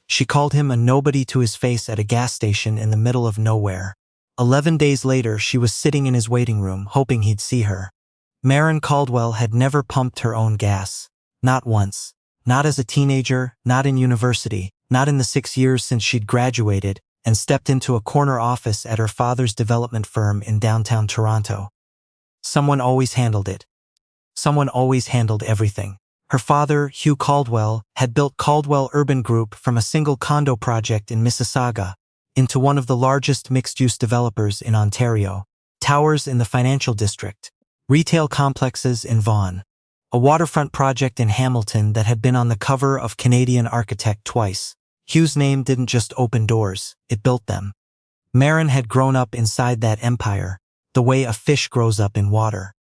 She called him a nobody to his face at a gas station in the middle of nowhere. 11 days later, she was sitting in his waiting room, hoping he'd see her. Maren Caldwell had never pumped her own gas. Not once. Not as a teenager, not in university, not in the 6 years since she'd graduated and stepped into a corner office at her father's development firm in downtown Toronto. Someone always handled it. Someone always handled everything. Her father, Hugh Caldwell, had built Caldwell Urban Group from a single condo project in Mississauga into one of the largest mixed-use developers in Ontario. Towers in the financial district, retail complexes in Vaughan, a waterfront project in Hamilton that had been on the cover of Canadian Architect twice. Hugh's name didn't just open doors, it built them. Maren had grown up inside that empire, the way a fish grows up in water.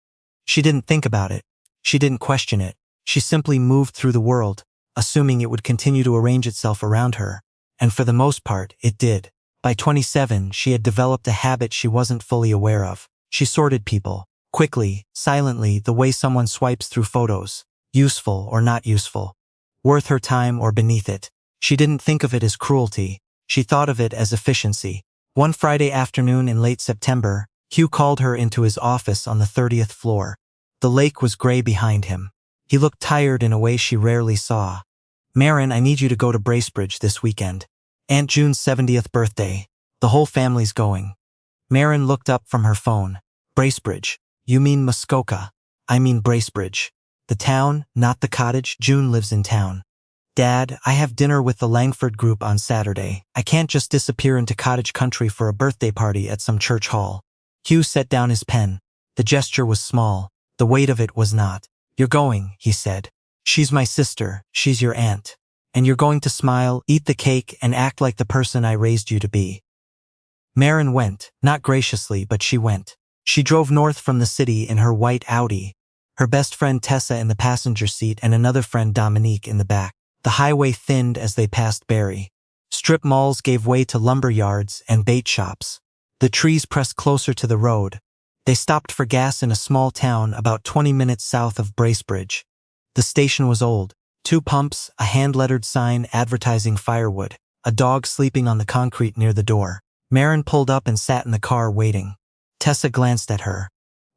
She didn't think about it. She didn't question it. She simply moved through the world, assuming it would continue to arrange itself around her. And for the most part, it did. By 27, she had developed a habit she wasn't fully aware of. She sorted people, quickly, silently, the way someone swipes through photos, useful or not useful, worth her time or beneath it. She didn't think of it as cruelty. She thought of it as efficiency. One Friday afternoon in late September, Hugh called her into his office on the 30th floor. The lake was gray behind him. He looked tired in a way she rarely saw. "Maren, I need you to go to Bracebridge this weekend. Aunt June's 70th birthday. The whole family's going." Maren looked up from her phone. "Bracebridge? You mean Muskoka?" "I mean Bracebridge. The town, not the cottage. June lives in town." "Dad, I have dinner with the Langford group on Saturday. I can't just disappear into cottage country for a birthday party at some church hall." Hugh set down his pen. The gesture was small. The weight of it was not. "You're going," he said. "She's my sister. She's your aunt. And you're going to smile, eat the cake, and act like the person I raised you to be." Maren went, not graciously, but she went. She drove north from the city in her white Audi, her best friend Tessa in the passenger seat and another friend Dominique in the back. The highway thinned as they passed Barrie. Strip malls gave way to lumber yards and bait shops. The trees pressed closer to the road. They stopped for gas in a small town about 20 minutes south of Bracebridge. The station was old. 2 pumps, a hand-lettered sign advertising firewood, a dog sleeping on the concrete near the door. Maren pulled up and sat in the car waiting. Tessa glanced at her.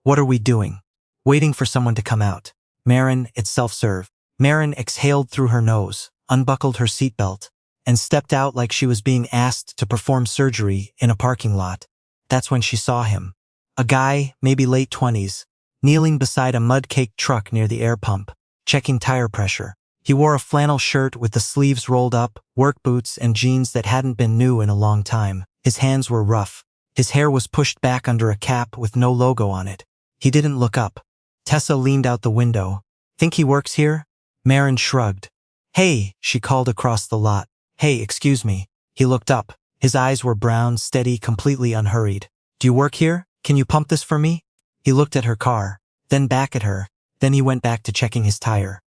"What are we doing?" "Waiting for someone to come out." "Maren, it's self-serve." Maren exhaled through her nose, unbuckled her seatbelt, and stepped out like she was being asked to perform surgery in a parking lot. That's when she saw him. A guy, maybe late 20s, kneeling beside a mud-caked truck near the air pump, checking tire pressure. He wore a flannel shirt with the sleeves rolled up, work boots, and jeans that hadn't been new in a long time. His hands were rough. His hair was pushed back under a cap with no logo on it. He didn't look up. Tessa leaned out the window. "Think he works here?" Maren shrugged. "Hey," she called across the lot. "Hey, excuse me." He looked up. His eyes were brown, steady, completely unhurried. "Do you work here? Can you pump this for me?" He looked at her car, then back at her. Then he went back to checking his tire.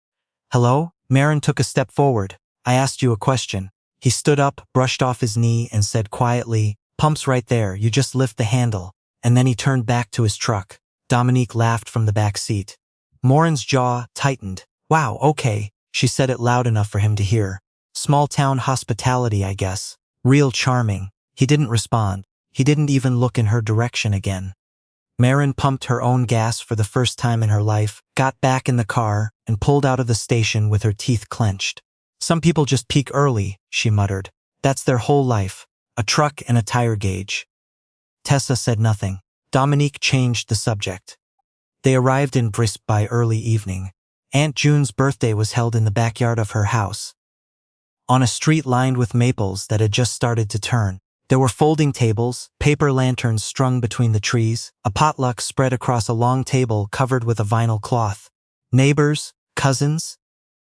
"Hello?" Maren took a step forward. "I asked you a question." He stood up, brushed off his knee, and said quietly, "Pump's right there, you just lift the handle." And then he turned back to his truck. Dominique laughed from the back seat. Maren's jaw tightened. "Wow, okay," she said it loud enough for him to hear. "Small-town hospitality, I guess. Real charming." He didn't respond. He didn't even look in her direction again. Maren pumped her own gas for the first time in her life, got back in the car, and pulled out of the station with her teeth clenched. "Some people just peak early," she muttered. "That's their whole life. A truck and a tire gauge." Tessa said nothing. Dominique changed the subject. They arrived in Bracebridge by early evening. Aunt June's birthday was held in the backyard of her house, on a street lined with maples that had just started to turn. There were folding tables, paper lanterns strung between the trees, a potluck spread across a long table covered with a vinyl cloth. Neighbors, cousins,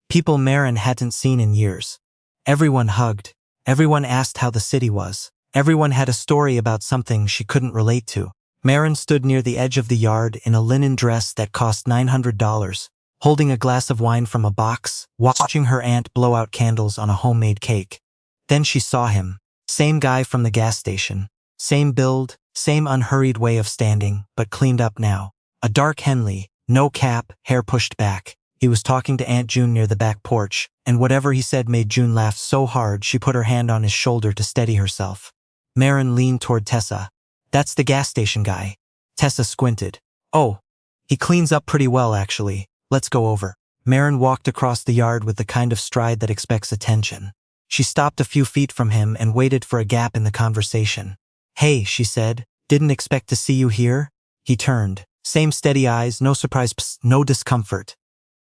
people Maren hadn't seen in years. Everyone hugged. Everyone asked how the city was. Everyone had a story about something she couldn't relate to. Maren stood near the edge of the yard in a linen dress that cost $900, holding a glass of wine from a box, watching her aunt blow out candles on a homemade cake. Then she saw him. Same guy from the gas station. Same build, same unhurried way of standing, but cleaned up now. A dark Henley, no cap, hair pushed back. He was talking to Aunt June near the back porch, and whatever he said made June laugh so hard she put her hand on his shoulder to steady herself. Maren leaned toward Tessa. "That's the gas station guy." Tessa squinted. "Oh, he cleans up pretty well actually. Let's go over." Maren walked across the yard with the kind of stride that expects attention. She stopped a few feet from him and waited for a gap in the conversation. "Hey," she said, "didn't expect to see you here." He turned. Same steady eyes, no surprise, no discomfort.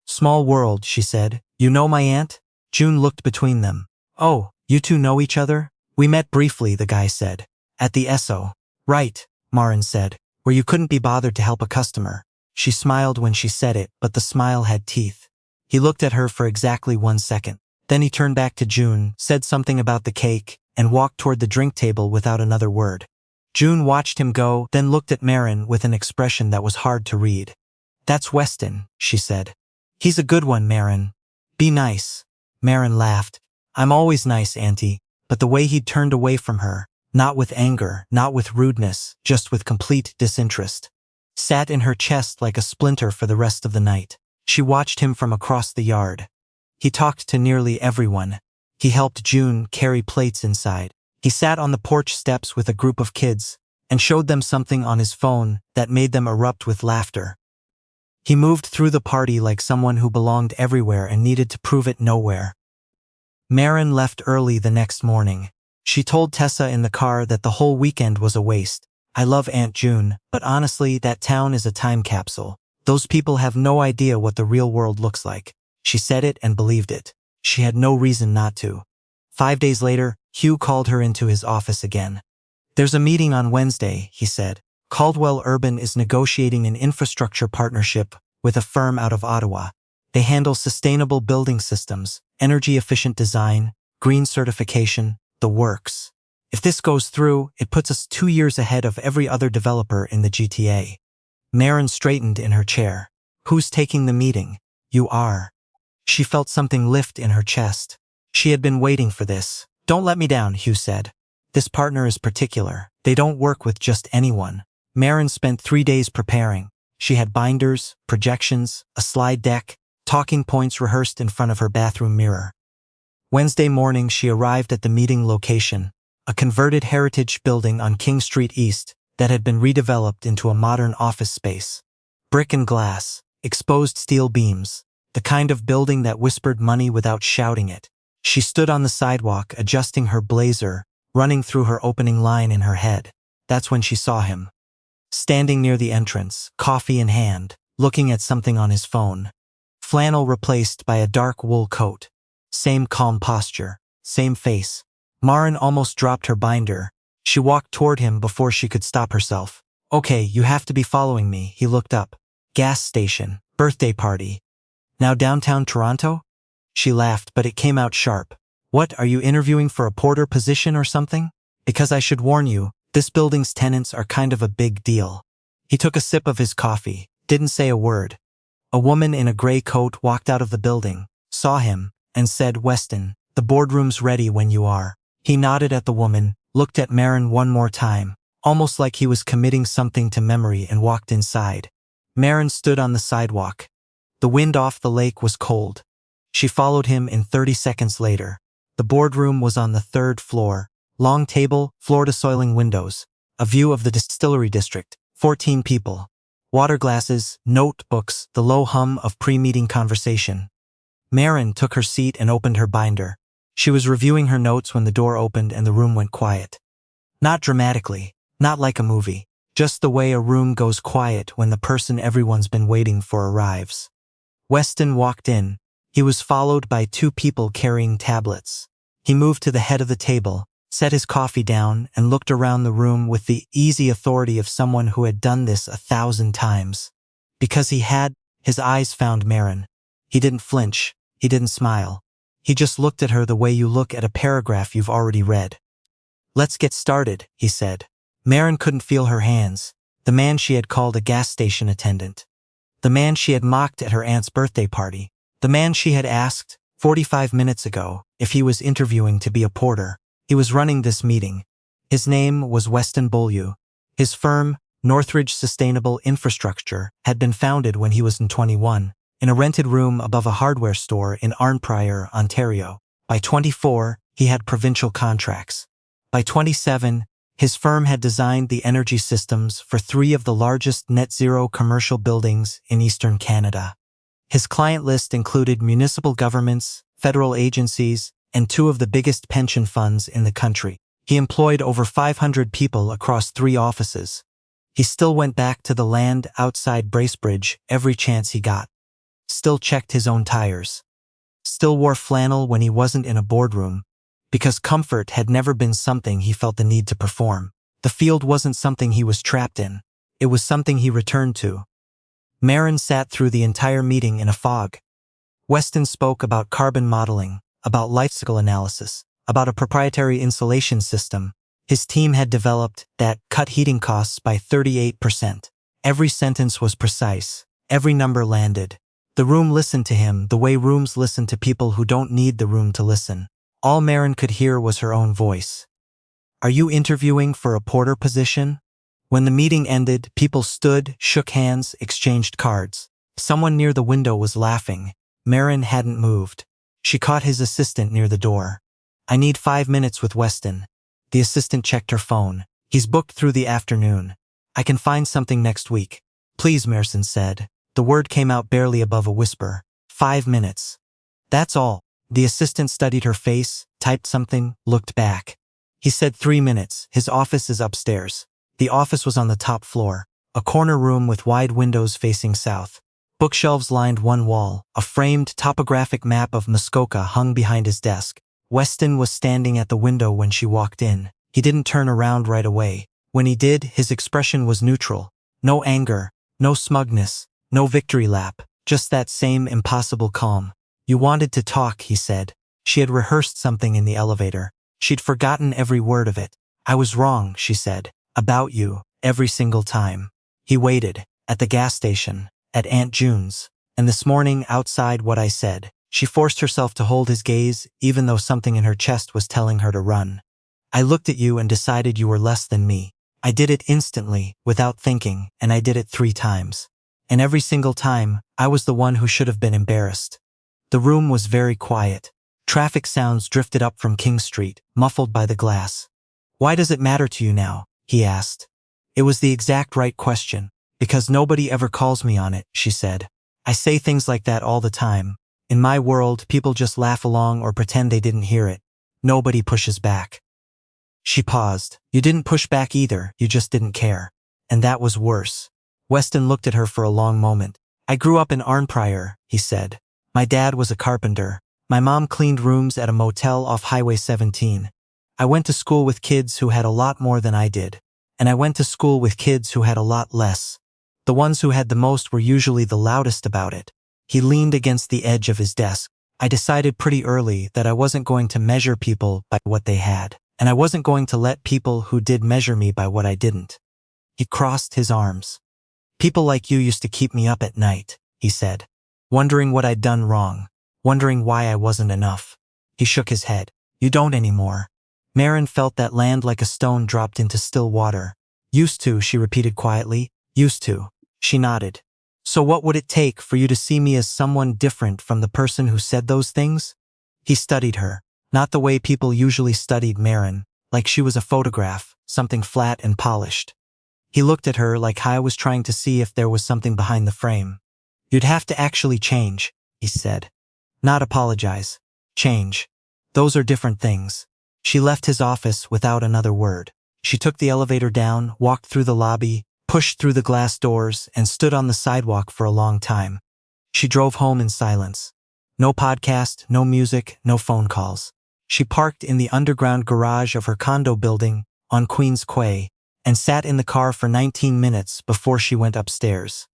"Small world," she said. "You know my aunt?" June looked between them. "Oh, you two know each other?" "We met briefly," the guy said. "At the Esso." "Right," Maren said, "where you couldn't be bothered to help a customer." She smiled when she said it, but the smile had teeth. He looked at her for exactly 1 second. Then he turned back to June, said something about the cake, and walked toward the drink table without another word. June watched him go, then looked at Maren with an expression that was hard to read. "That's Weston," she said. "He's a good one, Maren. Be nice." Maren laughed. "I'm always nice, Auntie," but the way he'd turned away from her, not with anger, not with rudeness, just with complete disinterest, sat in her chest like a splinter for the rest of the night. She watched him from across the yard. He talked to nearly everyone. He helped June carry plates inside. He sat on the porch steps with a group of kids and showed them something on his phone that made them erupt with laughter. He moved through the party like someone who belonged everywhere and needed to prove it nowhere. Maren left early the next morning. She told Tessa in the car that the whole weekend was a waste. "I love Aunt June, but honestly, that town is a time capsule. Those people have no idea what the real world looks like." She said it and believed it. She had no reason not to. 5 days later, Hugh called her into his office again. "There's a meeting on Wednesday," he said. "Caldwell Urban is negotiating an infrastructure partnership with a firm out of Ottawa. They handle sustainable building systems, energy-efficient design, green certification, the works. If this goes through, it puts us 2 years ahead of every other developer in the GTA." Maren straightened in her chair. "Who's taking the meeting?" "You are." She felt something lift in her chest. She had been waiting for this. "Don't let me down," Hugh said. "This partner is particular. They don't work with just anyone." Maren spent 3 days preparing. She had binders, projections, a slide deck, talking points rehearsed in front of her bathroom mirror. Wednesday morning she arrived at the meeting location, a converted heritage building on King Street East that had been redeveloped into a modern office space. Brick and glass, exposed steel beams, the kind of building that whispered money without shouting it. She stood on the sidewalk, adjusting her blazer, running through her opening line in her head. That's when she saw him. Standing near the entrance, coffee in hand, looking at something on his phone. Flannel replaced by a dark wool coat. Same calm posture, same face. Maren almost dropped her binder. She walked toward him before she could stop herself. "Okay, you have to be following me." He looked up. "Gas station, birthday party. Now downtown Toronto?" She laughed, but it came out sharp. "What, are you interviewing for a porter position or something? Because I should warn you, this building's tenants are kind of a big deal." He took a sip of his coffee, didn't say a word. A woman in a gray coat walked out of the building, saw him, and said, "Weston, the boardroom's ready when you are." He nodded at the woman, looked at Maren one more time, almost like he was committing something to memory, and walked inside. Maren stood on the sidewalk. The wind off the lake was cold. She followed him in 30 seconds later. The boardroom was on the 3rd floor. Long table, floor-to-soiling windows. A view of the distillery district. 14 people. Water glasses, notebooks, the low hum of pre-meeting conversation. Maren took her seat and opened her binder. She was reviewing her notes when the door opened and the room went quiet. Not dramatically, not like a movie. Just the way a room goes quiet when the person everyone's been waiting for arrives. Weston walked in. He was followed by 2 people carrying tablets. He moved to the head of the table, set his coffee down, and looked around the room with the easy authority of someone who had done this 1,000 times. Because he had, his eyes found Maren. He didn't flinch. He didn't smile. He just looked at her the way you look at a paragraph you've already read. "Let's get started," he said. Maren couldn't feel her hands. The man she had called a gas station attendant. The man she had mocked at her aunt's birthday party. The man she had asked, 45 minutes ago, if he was interviewing to be a porter. He was running this meeting. His name was Weston Beaulieu. His firm, Northridge Sustainable Infrastructure, had been founded when he was 21. in a rented room above a hardware store in Arnprior, Ontario. By 24, he had provincial contracts. By 27, his firm had designed the energy systems for 3 of the largest net-zero commercial buildings in eastern Canada. His client list included municipal governments, federal agencies, and 2 of the biggest pension funds in the country. He employed over 500 people across 3 offices. He still went back to the land outside Bracebridge every chance he got. Still checked his own tires. Still wore flannel when he wasn't in a boardroom, because comfort had never been something he felt the need to perform. The field wasn't something he was trapped in. It was something he returned to. Maren sat through the entire meeting in a fog. Weston spoke about carbon modeling, about life cycle analysis, about a proprietary insulation system his team had developed that cut heating costs by 38%. Every sentence was precise. Every number landed. The room listened to him the way rooms listen to people who don't need the room to listen. All Maren could hear was her own voice. "Are you interviewing for a porter position?" When the meeting ended, people stood, shook hands, exchanged cards. Someone near the window was laughing. Maren hadn't moved. She caught his assistant near the door. "I need 5 minutes with Weston." The assistant checked her phone. "He's booked through the afternoon. I can find something next week." "Please," Maren said. The word came out barely above a whisper. 5 minutes. "That's all." The assistant studied her face, typed something, looked back. He said 3 minutes. "His office is upstairs." The office was on the top floor, a corner room with wide windows facing south. Bookshelves lined one wall. A framed topographic map of Muskoka hung behind his desk. Weston was standing at the window when she walked in. He didn't turn around right away. When he did, his expression was neutral. No anger, no smugness, no victory lap, just that same impossible calm. "You wanted to talk," he said. She had rehearsed something in the elevator. She'd forgotten every word of it. "I was wrong," she said. "About you, every single time." He waited, at the gas station, at Aunt June's, and this morning outside what I said. She forced herself to hold his gaze, even though something in her chest was telling her to run. "I looked at you and decided you were less than me. I did it instantly, without thinking, and I did it 3 times. And every single time, I was the one who should have been embarrassed." The room was very quiet. Traffic sounds drifted up from King Street, muffled by the glass. "Why does it matter to you now?" he asked. It was the exact right question. "Because nobody ever calls me on it," she said. "I say things like that all the time. In my world, people just laugh along or pretend they didn't hear it. Nobody pushes back." She paused. "You didn't push back either, you just didn't care. And that was worse." Weston looked at her for a long moment. "I grew up in Arnprior," he said. "My dad was a carpenter. My mom cleaned rooms at a motel off Highway 17. I went to school with kids who had a lot more than I did. And I went to school with kids who had a lot less. The ones who had the most were usually the loudest about it." He leaned against the edge of his desk. "I decided pretty early that I wasn't going to measure people by what they had. And I wasn't going to let people who did measure me by what I didn't." He crossed his arms. "People like you used to keep me up at night," he said. "Wondering what I'd done wrong. Wondering why I wasn't enough." He shook his head. "You don't anymore." Maren felt that land like a stone dropped into still water. "Used to," she repeated quietly. "Used to." She nodded. "So what would it take for you to see me as someone different from the person who said those things?" He studied her, not the way people usually studied Maren, like she was a photograph, something flat and polished. He looked at her like I was trying to see if there was something behind the frame. "You'd have to actually change," he said. "Not apologize. Change. Those are different things." She left his office without another word. She took the elevator down, walked through the lobby, pushed through the glass doors, and stood on the sidewalk for a long time. She drove home in silence. No podcast, no music, no phone calls. She parked in the underground garage of her condo building on Queens Quay and sat in the car for 19 minutes before she went upstairs.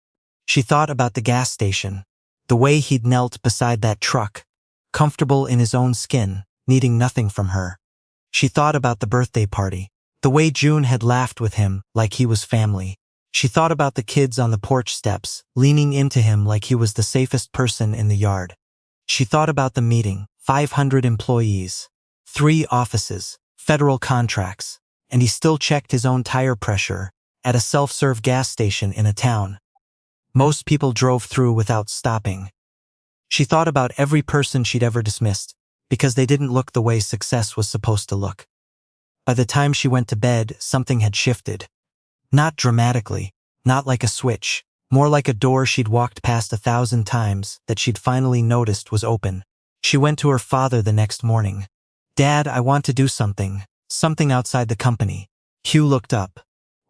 She thought about the gas station, the way he'd knelt beside that truck, comfortable in his own skin, needing nothing from her. She thought about the birthday party, the way June had laughed with him like he was family. She thought about the kids on the porch steps, leaning into him like he was the safest person in the yard. She thought about the meeting, 500 employees, 3 offices, federal contracts, and he still checked his own tire pressure at a self-serve gas station in a town most people drove through without stopping. She thought about every person she'd ever dismissed, because they didn't look the way success was supposed to look. By the time she went to bed, something had shifted. Not dramatically, not like a switch, more like a door she'd walked past 1,000 times that she'd finally noticed was open. She went to her father the next morning. "Dad, I want to do something outside the company." Hugh looked up.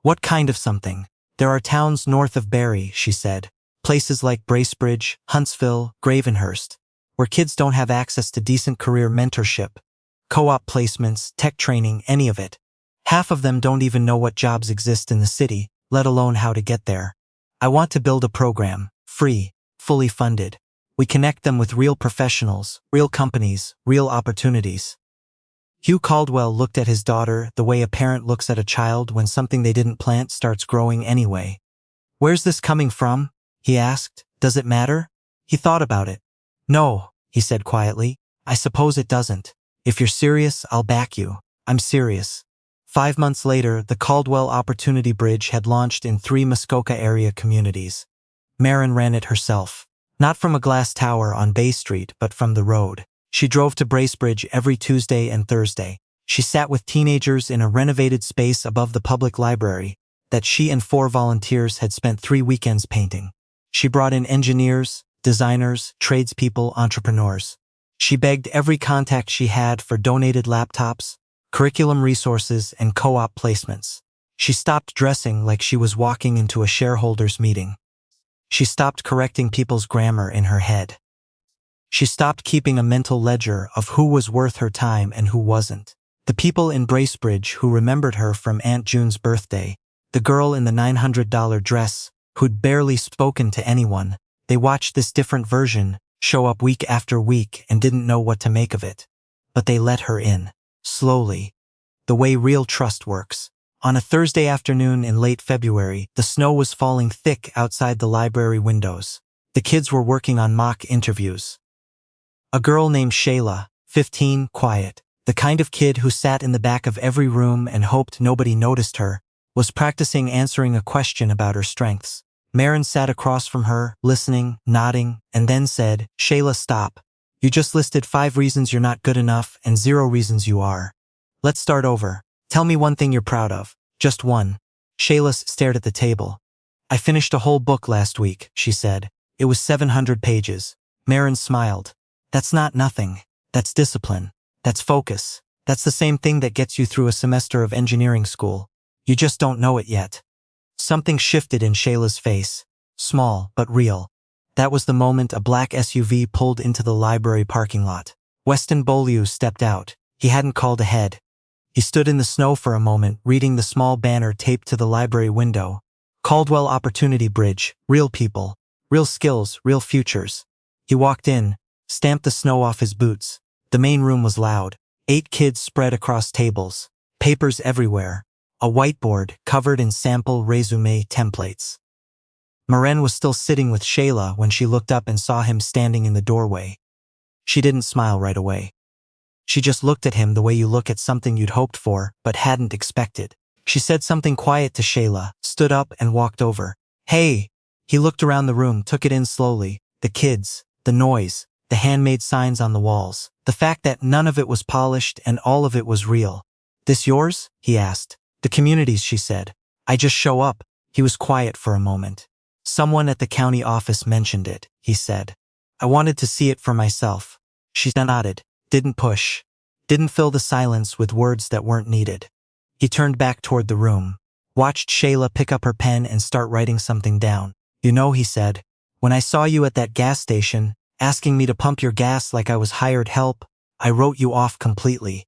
"What kind of something?" "There are towns north of Barrie," she said. "Places like Bracebridge, Huntsville, Gravenhurst, where kids don't have access to decent career mentorship, co-op placements, tech training, any of it. Half of them don't even know what jobs exist in the city, let alone how to get there. I want to build a program, free, fully funded. We connect them with real professionals, real companies, real opportunities." Hugh Caldwell looked at his daughter the way a parent looks at a child when something they didn't plant starts growing anyway. "Where's this coming from?" he asked. "Does it matter?" He thought about it. "No," he said quietly. "I suppose it doesn't. If you're serious, I'll back you. I'm serious." 5 months later, the Caldwell Opportunity Bridge had launched in 3 Muskoka area communities. Maren ran it herself. Not from a glass tower on Bay Street, but from the road. She drove to Bracebridge every Tuesday and Thursday. She sat with teenagers in a renovated space above the public library that she and 4 volunteers had spent 3 weekends painting. She brought in engineers, designers, tradespeople, entrepreneurs. She begged every contact she had for donated laptops, curriculum resources, and co-op placements. She stopped dressing like she was walking into a shareholders' meeting. She stopped correcting people's grammar in her head. She stopped keeping a mental ledger of who was worth her time and who wasn't. The people in Bracebridge who remembered her from Aunt June's birthday, the girl in the $900 dress who'd barely spoken to anyone, they watched this different version show up week after week and didn't know what to make of it. But they let her in, slowly, the way real trust works. On a Thursday afternoon in late February, the snow was falling thick outside the library windows. The kids were working on mock interviews. A girl named Shayla, 15, quiet, the kind of kid who sat in the back of every room and hoped nobody noticed her, was practicing answering a question about her strengths. Maren sat across from her, listening, nodding, and then said, "Shayla, stop. You just listed 5 reasons you're not good enough and 0 reasons you are. Let's start over. Tell me one thing you're proud of. Just one." Shayla stared at the table. "I finished a whole book last week," she said. "It was 700 pages. Maren smiled. "That's not nothing. That's discipline. That's focus. That's the same thing that gets you through a semester of engineering school. You just don't know it yet." Something shifted in Shayla's face. Small, but real. That was the moment a black SUV pulled into the library parking lot. Weston Beaulieu stepped out. He hadn't called ahead. He stood in the snow for a moment, reading the small banner taped to the library window. "Caldwell Opportunity Bridge. Real people. Real skills. Real futures." He walked in, stamped the snow off his boots. The main room was loud. 8 kids spread across tables. Papers everywhere. A whiteboard covered in sample resume templates. Maren was still sitting with Shayla when she looked up and saw him standing in the doorway. She didn't smile right away. She just looked at him the way you look at something you'd hoped for but hadn't expected. She said something quiet to Shayla, stood up and walked over. "Hey!" He looked around the room, took it in slowly. The kids, the noise, the handmade signs on the walls, the fact that none of it was polished and all of it was real. "This yours?" he asked. "The communities," she said. "I just show up." He was quiet for a moment. "Someone at the county office mentioned it," he said. "I wanted to see it for myself." She nodded, didn't push, didn't fill the silence with words that weren't needed. He turned back toward the room, watched Shayla pick up her pen and start writing something down. "You know," he said, "when I saw you at that gas station, asking me to pump your gas like I was hired help, I wrote you off completely."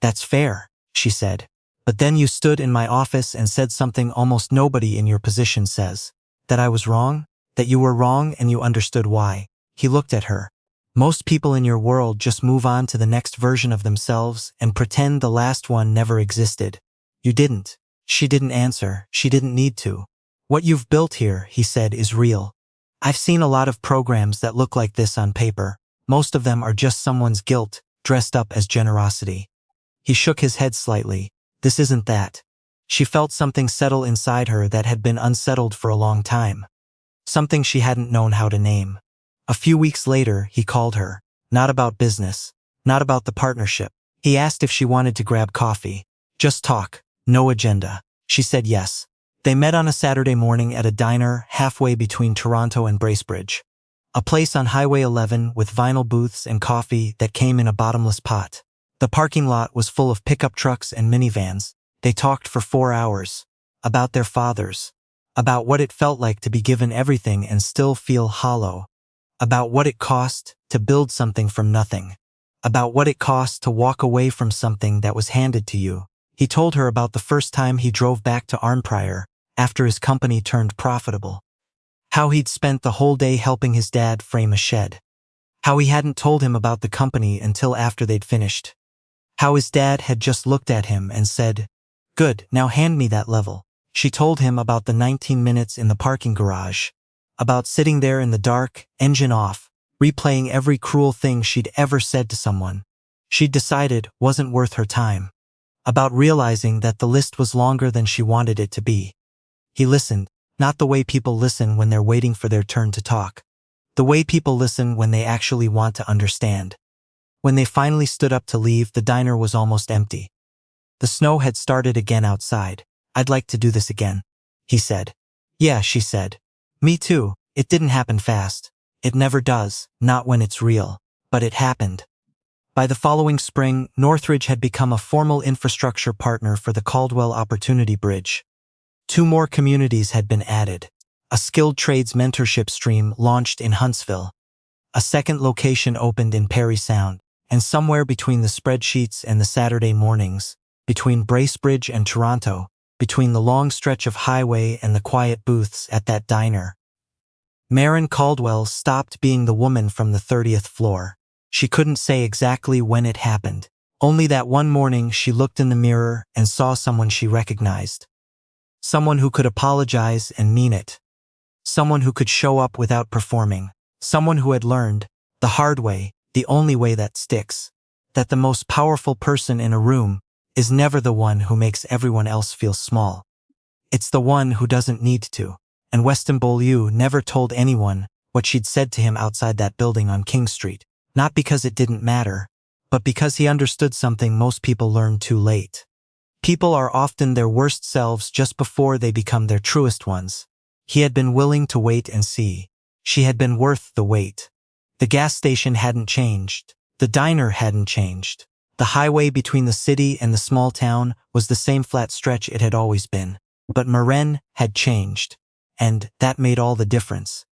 "That's fair," she said. "But then you stood in my office and said something almost nobody in your position says. That I was wrong, that you were wrong and you understood why." He looked at her. "Most people in your world just move on to the next version of themselves and pretend the last one never existed. You didn't." She didn't answer. She didn't need to. "What you've built here," he said, "is real. I've seen a lot of programs that look like this on paper. Most of them are just someone's guilt, dressed up as generosity." He shook his head slightly. "This isn't that." She felt something settle inside her that had been unsettled for a long time. Something she hadn't known how to name. A few weeks later, he called her. Not about business. Not about the partnership. He asked if she wanted to grab coffee. Just talk. No agenda. She said yes. They met on a Saturday morning at a diner halfway between Toronto and Bracebridge. A place on Highway 11 with vinyl booths and coffee that came in a bottomless pot. The parking lot was full of pickup trucks and minivans. They talked for 4 hours. About their fathers. About what it felt like to be given everything and still feel hollow. About what it cost to build something from nothing. About what it cost to walk away from something that was handed to you. He told her about the first time he drove back to Arnprior after his company turned profitable. How he'd spent the whole day helping his dad frame a shed. How he hadn't told him about the company until after they'd finished. How his dad had just looked at him and said, "Good, now hand me that level." She told him about the 19 minutes in the parking garage. About sitting there in the dark, engine off, replaying every cruel thing she'd ever said to someone she'd decided wasn't worth her time. About realizing that the list was longer than she wanted it to be. He listened, not the way people listen when they're waiting for their turn to talk. The way people listen when they actually want to understand. When they finally stood up to leave, the diner was almost empty. The snow had started again outside. "I'd like to do this again," he said. "Yeah," she said. "Me too. It didn't happen fast. It never does, not when it's real. But it happened." By the following spring, Northridge had become a formal infrastructure partner for the Caldwell Opportunity Bridge. 2 more communities had been added. A skilled trades mentorship stream launched in Huntsville. A second location opened in Parry Sound, and somewhere between the spreadsheets and the Saturday mornings, between Bracebridge and Toronto, between the long stretch of highway and the quiet booths at that diner, Maren Caldwell stopped being the woman from the 30th floor. She couldn't say exactly when it happened. Only that one morning she looked in the mirror and saw someone she recognized. Someone who could apologize and mean it. Someone who could show up without performing. Someone who had learned, the hard way, the only way that sticks, that the most powerful person in a room is never the one who makes everyone else feel small. It's the one who doesn't need to. And Weston Beaulieu never told anyone what she'd said to him outside that building on King Street. Not because it didn't matter, but because he understood something most people learn too late. People are often their worst selves just before they become their truest ones. He had been willing to wait and see. She had been worth the wait. The gas station hadn't changed. The diner hadn't changed. The highway between the city and the small town was the same flat stretch it had always been. But Maren had changed. And that made all the difference.